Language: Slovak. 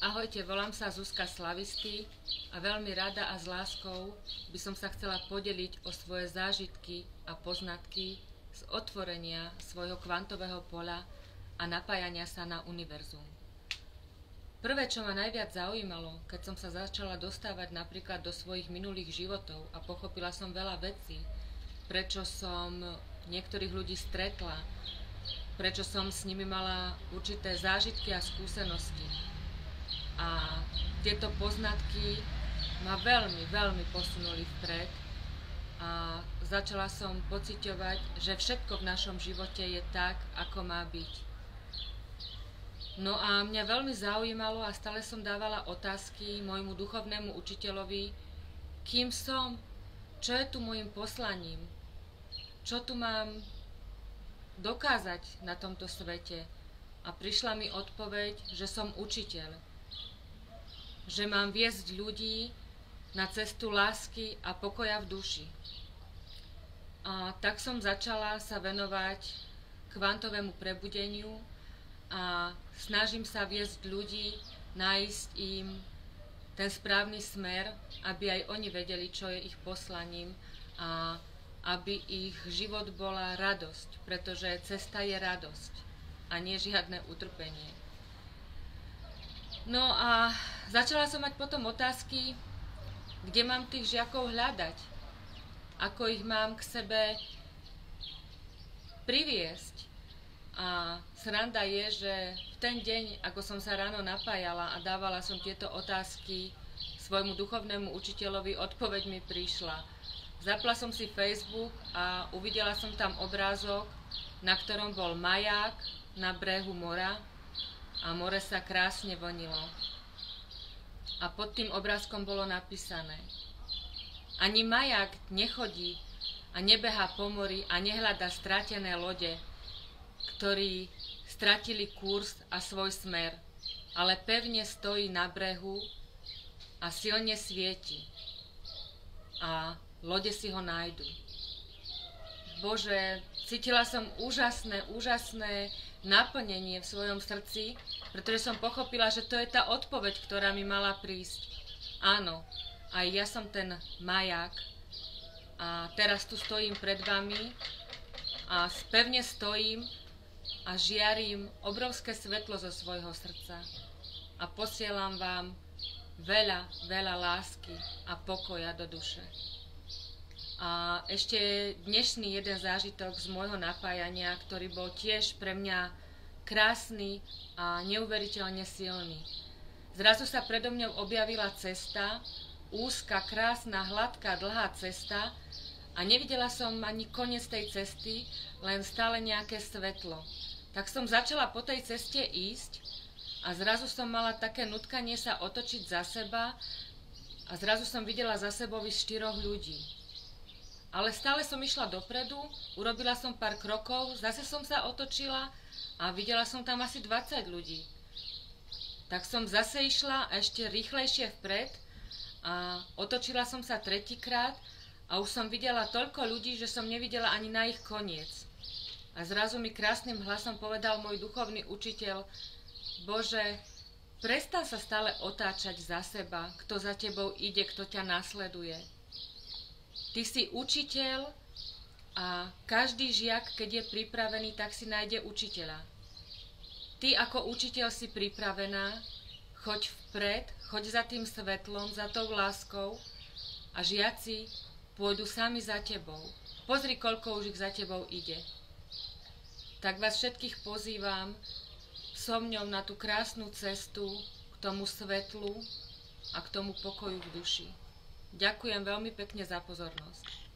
Ahojte, volám sa Zuzka Slavisty a veľmi rada a s láskou by som sa chcela podeliť o svoje zážitky a poznatky z otvorenia svojho kvantového poľa a napájania sa na univerzum. Prvé, čo ma najviac zaujímalo, keď som sa začala dostávať napríklad do svojich minulých životov a pochopila som veľa vecí, prečo som niektorých ľudí stretla, prečo som s nimi mala určité zážitky a skúsenosti. A tieto poznatky ma veľmi, veľmi posunuli vpred a začala som pociťovať, že všetko v našom živote je tak, ako má byť. No a mňa veľmi zaujímalo a stále som dávala otázky môjmu duchovnému učiteľovi, kým som, čo je tu môjim poslaním, čo tu mám dokázať na tomto svete. A prišla mi odpoveď, že som učiteľ. Že mám viesť ľudí na cestu lásky a pokoja v duši. A tak som začala sa venovať kvantovému prebudeniu a snažím sa viesť ľudí, nájsť im ten správny smer, aby aj oni vedeli, čo je ich poslaním a aby ich život bola radosť, pretože cesta je radosť a nie žiadne utrpenie. No a začala som mať potom otázky, kde mám tých žiakov hľadať, ako ich mám k sebe priviesť. A sranda je, že v ten deň, ako som sa ráno napájala a dávala som tieto otázky svojmu duchovnému učiteľovi, odpoveď mi prišla. Zapla som si Facebook a uvidela som tam obrázok, na ktorom bol maják na brehu mora, a more sa krásne vonilo. A pod tým obrázkom bolo napísané: ani maják nechodí a nebehá po mori a nehľadá stratené lode, ktorí stratili kurz a svoj smer, ale pevne stojí na brehu a silne svieti. A lode si ho nájdu. Bože, cítila som úžasné naplnenie v svojom srdci, pretože som pochopila, že to je tá odpoveď, ktorá mi mala prísť. Áno, aj ja som ten maják a teraz tu stojím pred vami a pevne stojím a žiarím obrovské svetlo zo svojho srdca a posielam vám veľa, veľa lásky a pokoja do duše. A ešte dnešný jeden zážitok z môjho napájania, ktorý bol tiež pre mňa krásny a neuveriteľne silný. Zrazu sa predo mňou objavila cesta, úzka, krásna, hladká, dlhá cesta a nevidela som ani koniec tej cesty, len stále nejaké svetlo. Tak som začala po tej ceste ísť a zrazu som mala také nutkanie sa otočiť za seba a zrazu som videla za sebou 4 ľudí. Ale stále som išla dopredu, urobila som pár krokov, zase som sa otočila a videla som tam asi 20 ľudí. Tak som zase išla ešte rýchlejšie vpred a otočila som sa 3-krát a už som videla toľko ľudí, že som nevidela ani na ich koniec. A zrazu mi krásnym hlasom povedal môj duchovný učiteľ: Bože, prestan sa stále otáčať za seba, kto za tebou ide, kto ťa nasleduje. Ty si učiteľ a každý žiak, keď je pripravený, tak si nájde učiteľa. Ty ako učiteľ si pripravená, choď vpred, choď za tým svetlom, za tou láskou a žiaci pôjdu sami za tebou. Pozri, koľko už ich za tebou ide. Tak vás všetkých pozývam so mňou na tú krásnu cestu k tomu svetlu a k tomu pokoju v duši. Ďakujem veľmi pekne za pozornosť.